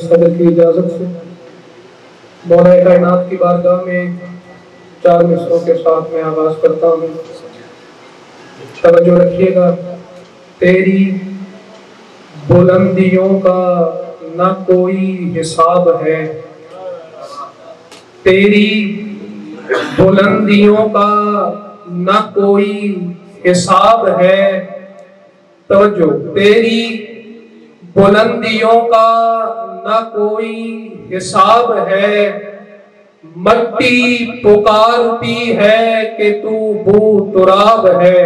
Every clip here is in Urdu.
صدر کی اجازت سے مولا کائنات کی بارگاہ میں 4 مصروں کے ساتھ میں آغاز کرتا ہوں۔ توجہ رکھیے گا۔ تیری بلندیوں کا نہ کوئی حساب ہے، تیری بلندیوں کا نہ کوئی حساب ہے۔ توجہ، تیری بلندیوں کا نہ کوئی حساب ہے، مٹی پکارتی ہے کہ تو بو تراب ہے۔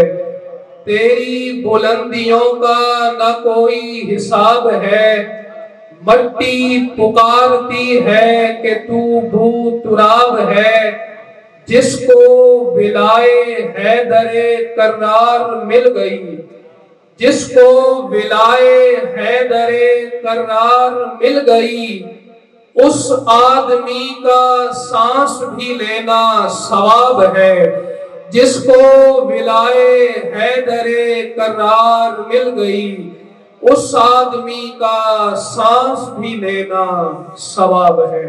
تیری بلندیوں کا نہ کوئی حساب ہے، مٹی پکارتی ہے کہ تو بو تراب ہے۔ جس کو ولائے حیدر کرار مل گئی، جس کو ولائے حیدر کرار مل گئی، اس آدمی کا سانس بھی لینا ثواب ہے۔ جس کو ولائے حیدر کرار مل گئی، اس آدمی کا سانس بھی لینا ثواب ہے۔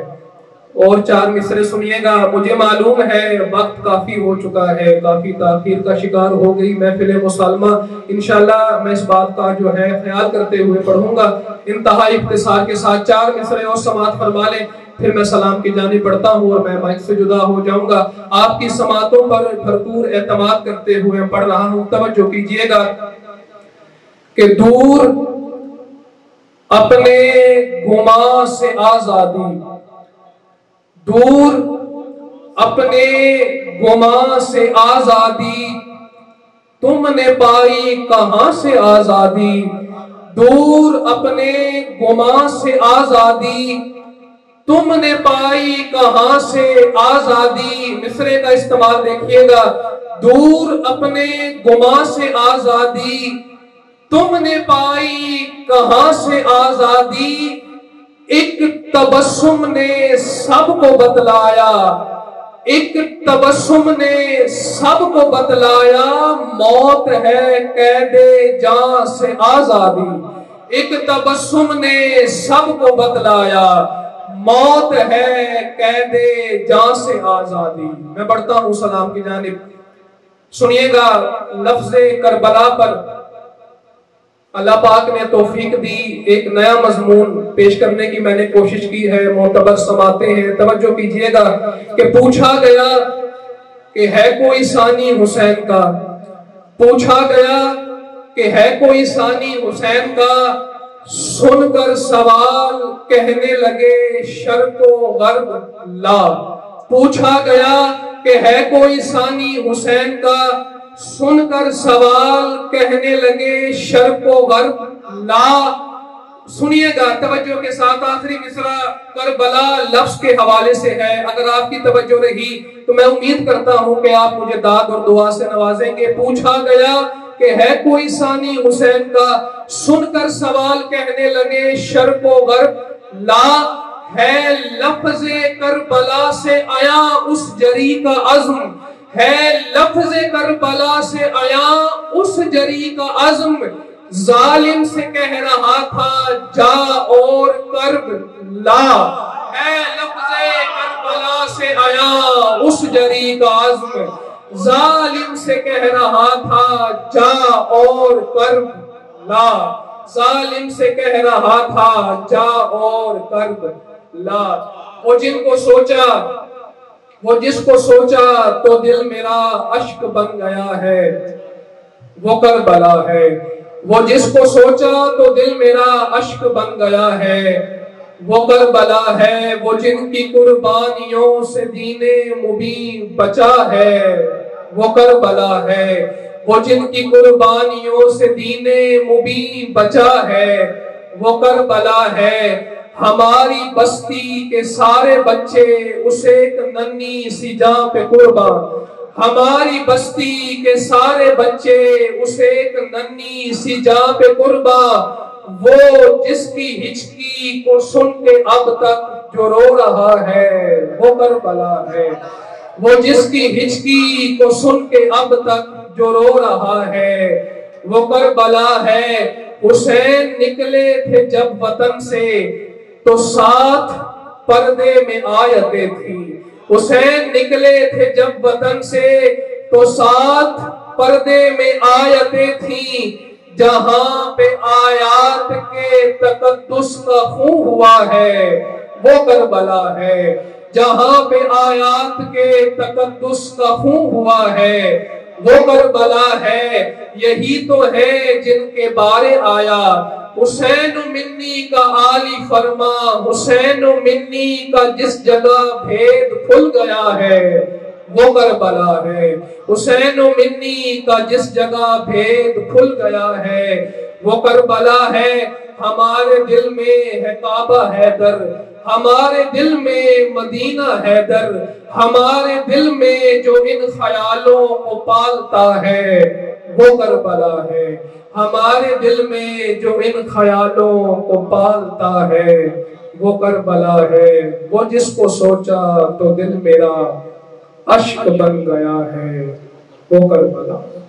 اور 4 مصرے سنیے گا۔ مجھے معلوم ہے وقت کافی ہو چکا ہے، کافی تاخیر کا شکار ہو گئی محفل مسالمہ۔ انشاءاللہ میں اس بات کا جو ہے خیال کرتے ہوئے پڑھوں گا۔ انتہائی اختصار کے ساتھ 4 مصرے اور سماعت فرما لیں، پھر میں سلام کی جانب بڑھتا ہوں اور میں مائک سے جدا ہو جاؤں گا۔ آپ کی سماعتوں پر بھرپور اعتماد کرتے ہوئے پڑھ رہا ہوں، توجہ کیجئے گا کہ دور اپنے گماں سے آزادی، دور اپنے گماں سے آزادی، تم نے پائی کہاں سے آزادی؟ دور اپنے گماں سے آزادی، تم نے پائی کہاں سے آزادی؟ مصرے کا استعمال دیکھیے گا۔ دور اپنے گماں سے آزادی، تم نے پائی کہاں سے آزادی؟ ایک تبسم نے سب کو بتلایا، ایک تبسم نے سب کو بتلایا، موت ہے قید جاں سے آزادی۔ ایک تبسم نے سب کو بتلایا، موت ہے قید جاں سے آزادی۔ میں بڑھتا ہوں سلام کی جانب۔ سنیے گا لفظ کربلا پر اللہ پاک نے توفیق دی، ایک نیا مضمون پیش کرنے کی میں نے کوشش کی ہے، معتبر سماعتیں ہیں۔ توجہ کیجئے گا کہ پوچھا گیا کہ ہے کوئی ثانی حسین کا، پوچھا گیا کہ ہے کوئی ثانی حسین کا، سن کر سوال کہنے لگے شرق و غرب لا۔ پوچھا گیا کہ ہے کوئی ثانی حسین کا، سن کر سوال کہنے لگے شرق و غرب لا۔ سنیے گا توجہ کے ساتھ، آخری مصرع کربلا لفظ کے حوالے سے ہے۔ اگر آپ کی توجہ رہی تو میں امید کرتا ہوں کہ آپ مجھے داد اور دعا سے نوازیں گے۔ پوچھا گیا کہ ہے کوئی ثانی حسین کا، سن کر سوال کہنے لگے شرق و غرب لا۔ ہے لفظ کربلا سے آیا اس جری کا عزم، ہے لفظ کربلا سے آیا اس جری کا عزم، ظالم سے کہہ رہا تھا جا اور کرب لا۔ ہے لفظ کربلا سے آیا اس جری کا عزم، ظالم سے کہہ رہا تھا جا اور کرب لا۔ ظالم سے کہہ رہا تھا جا اور کرب لا۔ وہ جن کو سوچا، وہ جس کو سوچا تو دل میرا اشک بن گیا ہے، وہ کربلا ہے۔ وہ جس کو سوچا تو دل میرا اشک بن گیا ہے، وہ کربلا ہے۔ وہ جن کی قربانیوں سے دین مبین بچا ہے، وہ کربلا ہے۔ وہ جن کی قربانیوں سے دین مبین بچا ہے، وہ کربلا ہے۔ ہماری بستی کے سارے بچے اس ایک ننھی سی جاں پہ قربان، ہماری بستی کے سارے بچے اس ایک ننھی سی جاں پہ قربان، وہ جس کی ہچکی کو سن کے اب تک جو رو رہا ہے، وہ کربلا ہے۔ وہ جس کی ہچکی کو سن کے اب تک جو رو رہا ہے، وہ کربلا ہے۔ حسین نکلے تھے جب وطن سے، تو 7 پردے میں آیتیں تھیں۔ حسین نکلے تھے جب وطن سے تو 7 پردے میں آیتیں تھیں۔ جہاں پہ آیات کے تقدس کا خون ہوا ہے وہ کربلا ہے۔ جہاں پہ آیات کے تقدس کا خون ہوا ہے وہ کربلا ہے۔ یہی تو ہے جن کے بارے آیا حسین منی کا عالی فرما، حسین منی کا جس جگہ بھید کھل گیا ہے وہ کربلا ہے۔ حسین منی کا جس جگہ بھید کھل گیا ہے وہ کربلا ہے۔ ہمارے دل میں ہے کعبہ حیدر، ہمارے دل میں مدینہ حیدر، ہمارے دل میں جو ان خیالوں کو پالتا ہے وہ کربلا ہے۔ ہمارے دل میں جو ان خیالوں کو پالتا ہے وہ کربلا ہے۔ وہ جس کو سوچا تو دل میرا اشک بن گیا ہے وہ کربلا ہے۔